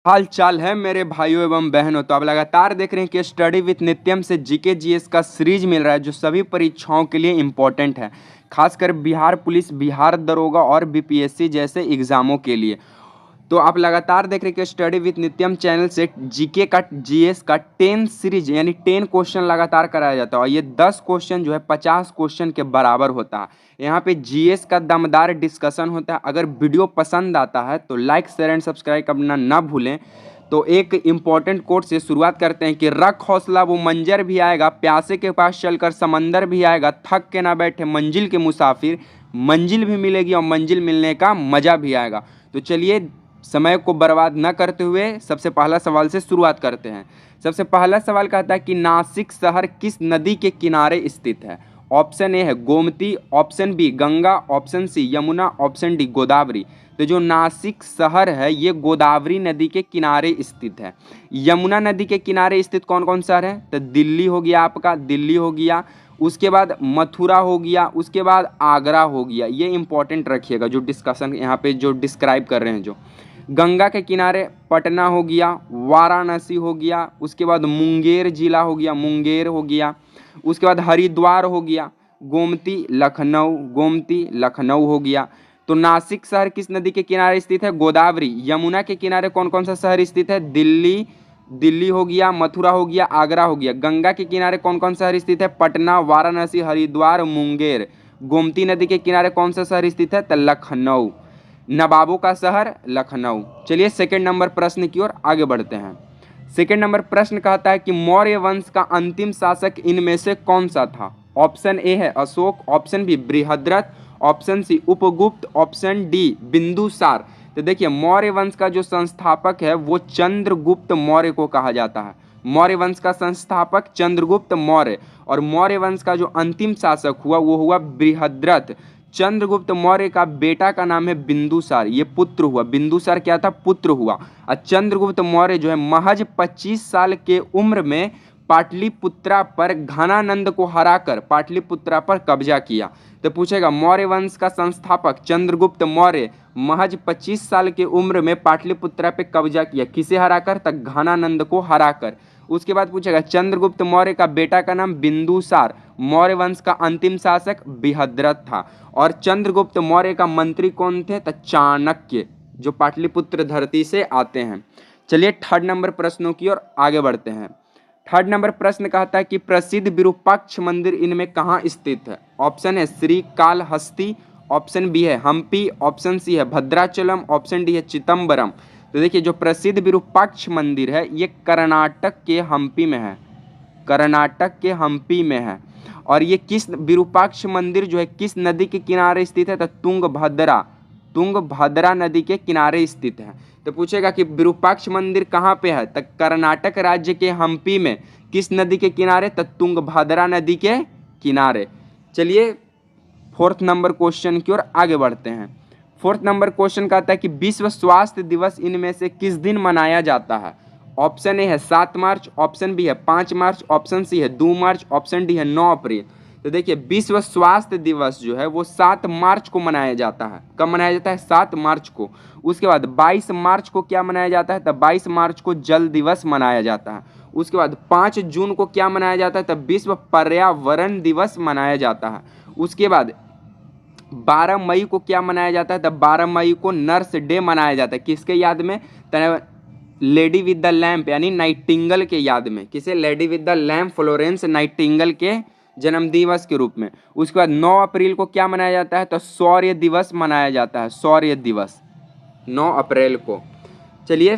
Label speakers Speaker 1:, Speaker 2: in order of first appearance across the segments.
Speaker 1: हाल चाल है मेरे भाइयों एवं बहनों। तो आप लगातार देख रहे हैं कि स्टडी विथ नित्यम से जीके जीएस का सीरीज मिल रहा है जो सभी परीक्षाओं के लिए इम्पोर्टेंट है, खासकर बिहार पुलिस, बिहार दरोगा और बीपीएससी जैसे एग्जामों के लिए। तो आप लगातार देख रहे हैं कि स्टडी विथ नित्यम चैनल से जीके का जीएस का 10 सीरीज यानी 10 क्वेश्चन लगातार कराया जाता है और ये 10 क्वेश्चन जो है 50 क्वेश्चन के बराबर होता है। यहाँ पे जीएस का दमदार डिस्कशन होता है। अगर वीडियो पसंद आता है तो लाइक शेयर एंड सब्सक्राइब करना ना भूलें। तो एक इम्पॉर्टेंट कोट से शुरुआत करते हैं कि रख हौसला वो मंजर भी आएगा, प्यासे के पास चलकर समंदर भी आएगा, थक के ना बैठे मंजिल के मुसाफिर, मंजिल भी मिलेगी और मंजिल मिलने का मजा भी आएगा। तो चलिए समय को बर्बाद न करते हुए सबसे पहला सवाल से शुरुआत करते हैं। सबसे पहला सवाल कहता है कि नासिक शहर किस नदी के किनारे स्थित है। ऑप्शन ए है Gomti, option B Ganga, option C Yamuna, option D Godavari. तो जो नासिक शहर है ये गोदावरी नदी के किनारे स्थित है। यमुना नदी के किनारे स्थित कौन कौन शहर है? तो दिल्ली हो गया, आपका दिल्ली हो गया, उसके बाद मथुरा हो गया, उसके बाद आगरा हो गया। ये इंपॉर्टेंट रखिएगा जो डिस्कशन यहाँ पे जो डिस्क्राइब कर रहे हैं। जो गंगा के किनारे पटना हो गया, वाराणसी हो गया, उसके बाद मुंगेर जिला हो गया, मुंगेर हो गया, उसके बाद हरिद्वार हो गया, गोमती लखनऊ, गोमती लखनऊ हो गया। तो नासिक शहर किस नदी के किनारे स्थित है? गोदावरी। यमुना के किनारे कौन कौन सा शहर स्थित है? दिल्ली, दिल्ली हो गया, मथुरा हो गया, आगरा हो गया। गंगा के किनारे कौन कौन शहर स्थित है? पटना, वाराणसी, हरिद्वार, मुंगेर। गोमती नदी के किनारे कौन सा शहर स्थित है? तो लखनऊ, नवाबों का शहर लखनऊ। चलिए सेकंड नंबर प्रश्न की ओर आगे बढ़ते हैं। सेकंड नंबर प्रश्न कहता है कि मौर्य वंश का अंतिम शासक इनमें से कौन सा था? ऑप्शन ए है Ashok, option B Brihadratha, option C Upagupta, option D Bindusara. तो देखिए मौर्य वंश का जो संस्थापक है वो चंद्रगुप्त मौर्य को कहा जाता है। मौर्य वंश का संस्थापक चंद्रगुप्त मौर्य। और मौर्य वंश का जो अंतिम शासक हुआ वो हुआ बृहद्रथ। चंद्रगुप्त मौर्य का बेटा का नाम है बिंदुसार, ये पुत्र हुआ। बिंदुसार क्या था? पुत्र हुआ। और चंद्रगुप्त मौर्य जो है महज 25 साल के उम्र में पाटलिपुत्रा पर घनानंद को हराकर पाटलिपुत्रा पर कब्जा किया। तो पूछेगा मौर्य वंश का संस्थापक चंद्रगुप्त मौर्य महज 25 साल के उम्र में पाटलिपुत्रा पे कब्जा किया, किसे हराकर? तक घनानंद को हराकर। उसके बाद पूछेगा चंद्रगुप्त मौर्य का बेटा का नाम बिंदुसार, मौर्य वंश का अंतिम शासक बृहद्रथ था। और चंद्रगुप्त मौर्य का मंत्री कौन थे? तो चाणक्य, जो पाटलिपुत्र धरती से आते हैं। चलिए थर्ड नंबर प्रश्नों की ओर आगे बढ़ते हैं। थर्ड नंबर प्रश्न कहता है कि प्रसिद्ध विरूपाक्ष मंदिर इनमें कहाँ स्थित है? ऑप्शन है श्रीकालहस्ती, ऑप्शन बी है हम्पी, ऑप्शन सी है भद्राचलम, ऑप्शन डी है चिदम्बरम। तो देखिए जो प्रसिद्ध विरूपाक्ष मंदिर है ये कर्नाटक के हम्पी में है, कर्नाटक के हम्पी में है। और ये किस विरूपाक्ष मंदिर जो है किस नदी के किनारे स्थित है? तो तुंगभद्रा, तुंगभद्रा नदी के किनारे स्थित है। तो पूछेगा कि विरूपाक्ष मंदिर कहाँ पे है? तो कर्नाटक राज्य के हम्पी में। किस नदी के किनारे? तो तुंगभद्रा नदी के किनारे। चलिए फोर्थ नंबर क्वेश्चन की ओर आगे बढ़ते हैं। फोर्थ नंबर क्वेश्चन कहता है कि विश्व स्वास्थ्य दिवस इनमें से किस दिन मनाया जाता है? ऑप्शन ए है 7 मार्च, ऑप्शन बी है 5 मार्च, ऑप्शन सी है 2 मार्च, ऑप्शन डी है 9 अप्रैल। तो देखिए विश्व स्वास्थ्य दिवस जो है वो 7 मार्च को मनाया जाता है। कब मनाया जाता है? 7 मार्च को। उसके बाद 22 मार्च को क्या मनाया जाता है? तब 22 मार्च को जल दिवस मनाया जाता है। उसके बाद 5 जून को क्या मनाया जाता है? तब विश्व पर्यावरण दिवस मनाया जाता है। उसके बाद 12 मई को क्या मनाया जाता है? तब 12 मई को नर्स डे मनाया जाता है। किसके याद में? लेडी विद द लैम्प यानी नाइटिंगल के याद में। किसे? Lady with the lamp Florence Nightingale के जन्म दिवस के रूप में। उसके बाद 9 अप्रैल को क्या मनाया जाता है? तो शौर्य दिवस मनाया जाता है, शौर्य दिवस 9 अप्रैल को। चलिए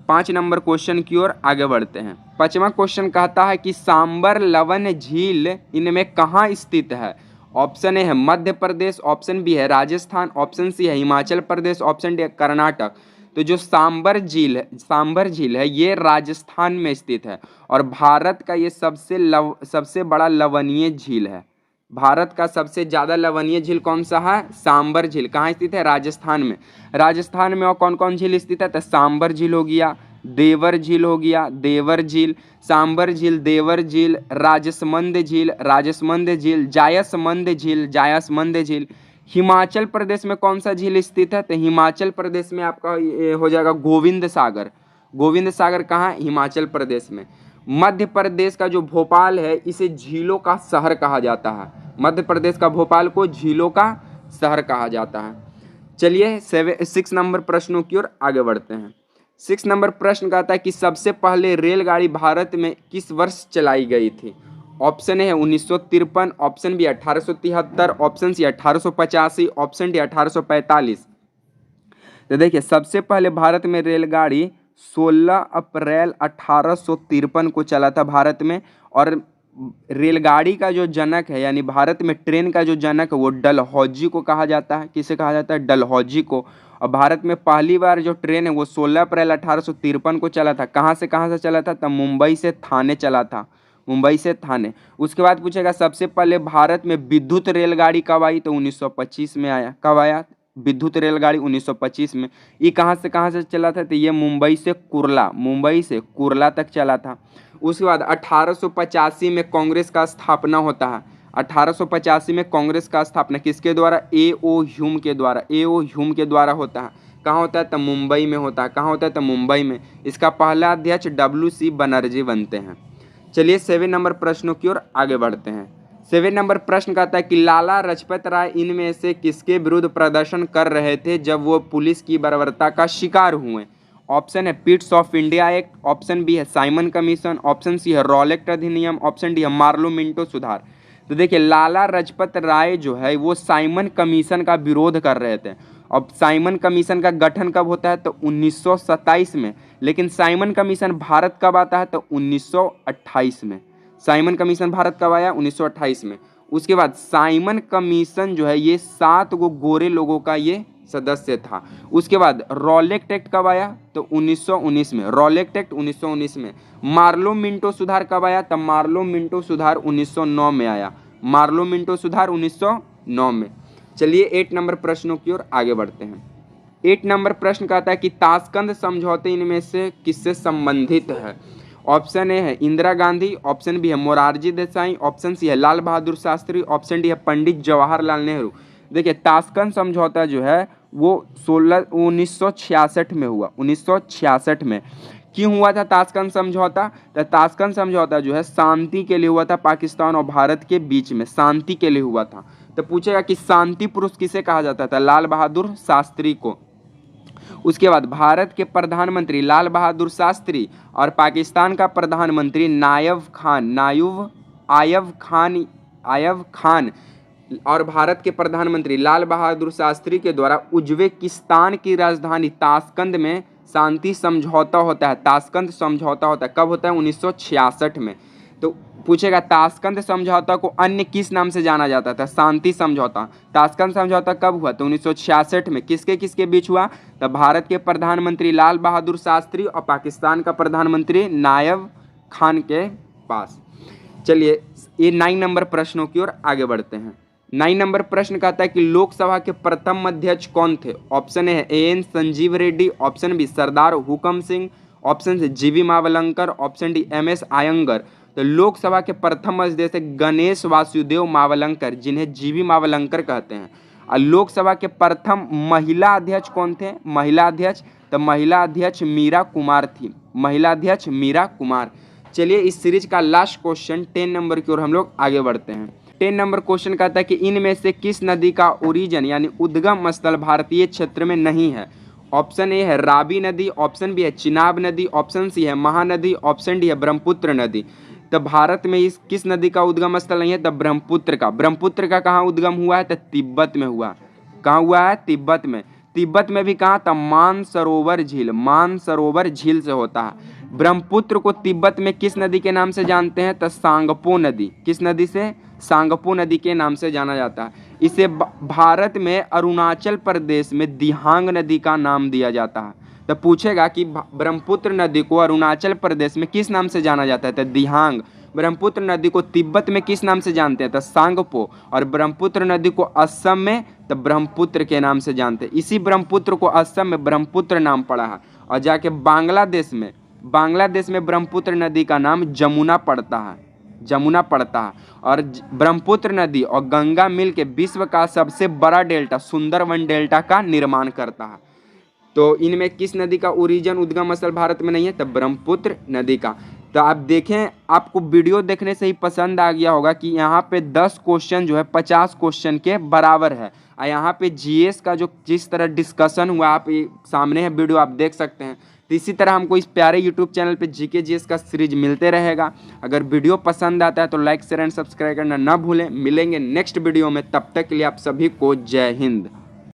Speaker 1: 5 नंबर क्वेश्चन की ओर आगे बढ़ते हैं। 5वां क्वेश्चन कहता है कि सांबर लवन झील इनमें कहाँ स्थित है? ऑप्शन ए है मध्य प्रदेश, ऑप्शन बी है राजस्थान, ऑप्शन सी है हिमाचल प्रदेश, ऑप्शन डी है कर्नाटक। तो जो सांबर झील है ये राजस्थान में स्थित है और भारत का ये सबसे बड़ा लवणीय झील है। भारत का सबसे ज़्यादा लवणीय झील कौन सा है? सांबर झील। कहाँ स्थित है? राजस्थान में। राजस्थान में और कौन कौन झील स्थित है? तो सांबर झील हो गया, देवर झील हो गया, देवर झील, सांबर झील, देवर झील, राजसमंद झील, राजसमंद झील, जायसमंद झील, जायसमंद झील। हिमाचल प्रदेश में कौन सा झील स्थित है? तो हिमाचल प्रदेश में आपका ये हो जाएगा गोविंद सागर, गोविंद सागर कहाँ, हिमाचल प्रदेश में। मध्य प्रदेश का जो भोपाल है इसे झीलों का शहर कहा जाता है। मध्य प्रदेश का भोपाल को झीलों का शहर कहा जाता है। चलिए 6 नंबर प्रश्नों की ओर आगे बढ़ते हैं। 6 नंबर प्रश्न कहता है कि सबसे पहले रेलगाड़ी भारत में किस वर्ष चलाई गई थी। ऑप्शन है 1953, option B 1873, option C 1885, option D 1845। तो देखिए सबसे पहले भारत में रेलगाड़ी 16 अप्रैल 1853 को चला था भारत में। और रेलगाड़ी का जो जनक है यानी भारत में ट्रेन का जो जनक है वो डलहौजी को कहा जाता है। किसे कहा जाता है, डलहौजी को। और भारत में पहली बार जो ट्रेन है वो 16 अप्रैल 1853 को चला था। कहाँ से चला था, तब मुंबई से थाने चला था, मुंबई से थाने। उसके बाद पूछेगा सबसे पहले भारत में विद्युत रेलगाड़ी कब आई, तो 1925 में आया। कब आया विद्युत रेलगाड़ी, 1925 में। ये कहाँ से चला था, तो ये मुंबई से कुर्ला तक चला था। उसके बाद 1885 में कांग्रेस का स्थापना होता है। 1885 में कांग्रेस का स्थापना किसके द्वारा, A.O. ह्यूम के द्वारा। A.O. ह्यूम के द्वारा होता है। कहाँ होता है, तो मुंबई में होता है। कहाँ होता है, तो मुंबई में। इसका पहला अध्यक्ष W.C. बनर्जी बनते हैं। चलिए 7 नंबर प्रश्नों की ओर आगे बढ़ते हैं। 7 नंबर प्रश्न कहता है कि लाला लाजपत राय इनमें से किसके विरुद्ध प्रदर्शन कर रहे थे जब वो पुलिस की बर्बरता का शिकार हुए। ऑप्शन है Pitt's of India Act, option B है साइमन कमीशन, ऑप्शन सी है रॉलेक्ट अधिनियम, ऑप्शन डी है मार्लो मिंटो सुधार। तो देखिए लाला लाजपत राय जो है वो साइमन कमीशन का विरोध कर रहे थे। अब साइमन कमीशन का गठन कब होता है, तो 1927 में। लेकिन साइमन कमीशन भारत कब आता है, तो 1928 में। साइमन कमीशन भारत कब आया, 1928 में। उसके बाद साइमन कमीशन जो है ये 7 गोरे लोगों का ये सदस्य था। उसके बाद रॉलेक्ट एक्ट कब आया, तो 1919 में। रॉलेक्ट एक्ट 1919 में। मार्लो मिंटो सुधार कब आया, तब मार्लो मिंटो सुधार 1909 में आया। मार्लो मिंटो सुधार 1909 में। चलिए 8 नंबर प्रश्नों की ओर आगे बढ़ते हैं। 8 नंबर प्रश्न कहता है कि ताशकंद समझौते इनमें से किससे संबंधित है। ऑप्शन ए है इंदिरा गांधी, ऑप्शन बी है मोरारजी देसाई, ऑप्शन सी है लाल बहादुर शास्त्री, ऑप्शन डी है पंडित जवाहरलाल नेहरू। देखिए ताशकंद समझौता जो है वो 1966 में हुआ। 1966 में क्यों हुआ था ताशकंद समझौता, तो ताशकंद समझौता जो है शांति के लिए हुआ था। पाकिस्तान और भारत के बीच में शांति के लिए हुआ था। तो पूछेगा कि शांति पुरुष किसे कहा जाता था, लाल बहादुर शास्त्री को। उसके बाद भारत के प्रधानमंत्री लाल बहादुर शास्त्री और पाकिस्तान का प्रधानमंत्री आयब खान और भारत के प्रधानमंत्री लाल बहादुर शास्त्री के द्वारा उज्बेकिस्तान की राजधानी ताशकंद में शांति समझौता होता है। ताशकंद समझौता होता है कब होता है, 1966 में। तो पूछेगा ताशकंद समझौता को अन्य किस नाम से जाना जाता था, शांति समझौता। ताशकंद समझौता कब हुआ, तो 1966 में। किसके किसके बीच हुआ, तो भारत के प्रधानमंत्री लाल बहादुर शास्त्री और पाकिस्तान का प्रधानमंत्री नायब खान के पास। चलिए ये 9 नंबर प्रश्नों की ओर आगे बढ़ते हैं। 9 नंबर प्रश्न कहता है कि लोकसभा के प्रथम अध्यक्ष कौन थे। ऑप्शन ए है AN Sanjeev Reddy, option B Sardar Hukam Singh, option C GV Mavalankar, option D MS Ayyangar. तो लोकसभा के प्रथम अध्यक्ष गणेश वासुदेव मावलंकर, जिन्हें GV मावलंकर कहते हैं। और लोकसभा के प्रथम महिला अध्यक्ष कौन थे, महिला अध्यक्ष, तो महिला अध्यक्ष मीरा कुमार थी। महिला अध्यक्ष मीरा कुमार। चलिए इस सीरीज का लास्ट क्वेश्चन 10 नंबर की ओर हम लोग आगे बढ़ते हैं। 10 नंबर क्वेश्चन कहता है कि इनमें से किस नदी का ओरिजिन यानी उद्गम स्थल भारतीय क्षेत्र में नहीं है। ऑप्शन ए है रावी नदी, ऑप्शन बी है चिनाब नदी, ऑप्शन सी है महानदी, ऑप्शन डी है ब्रह्मपुत्र नदी। तो भारत में इस किस नदी का उद्गम स्थल नहीं है, तो ब्रह्मपुत्र का। ब्रह्मपुत्र का कहाँ उद्गम हुआ है, तो तिब्बत में हुआ। कहाँ हुआ है, तिब्बत में। तिब्बत में भी कहाँ, तो मानसरोवर झील, मानसरोवर झील से होता है। ब्रह्मपुत्र को तिब्बत में किस नदी के नाम से जानते हैं, तो सांगपो नदी। किस नदी से, सांगपो नदी के नाम से जाना जाता है। इसे भारत में अरुणाचल प्रदेश में दिहांग नदी का नाम दिया जाता है। तो पूछेगा कि ब्रह्मपुत्र नदी को अरुणाचल प्रदेश में किस नाम से जाना जाता है, तो दिहांग। ब्रह्मपुत्र नदी को तिब्बत में किस नाम से जानते हैं, तो सांगपो। और ब्रह्मपुत्र नदी को असम में तो ब्रह्मपुत्र के नाम से जानते हैं। इसी ब्रह्मपुत्र को असम में ब्रह्मपुत्र नाम पड़ा है। और जाके बांग्लादेश में ब्रह्मपुत्र नदी का नाम जमुना पड़ता है, जमुना पड़ता है। और ब्रह्मपुत्र नदी और गंगा मिल के विश्व का सबसे बड़ा डेल्टा सुंदरवन डेल्टा का निर्माण करता है। तो इनमें किस नदी का ओरिजिन उद्गम स्थल भारत में नहीं है? तब ब्रह्मपुत्र नदी का। तो आप देखें, आपको वीडियो देखने से ही पसंद आ गया होगा कि यहाँ पे 10 क्वेश्चन जो है 50 क्वेश्चन के बराबर है। और यहाँ पे जीएस का जो जिस तरह डिस्कशन हुआ, आप सामने है वीडियो, आप देख सकते हैं। तो इसी तरह हमको इस प्यारे यूट्यूब चैनल पे जीके जीएस का सीरीज मिलते रहेगा। अगर वीडियो पसंद आता है तो लाइक शेयर एंड सब्सक्राइब करना ना भूलें। मिलेंगे नेक्स्ट वीडियो में, तब तक के लिए आप सभी को जय हिंद।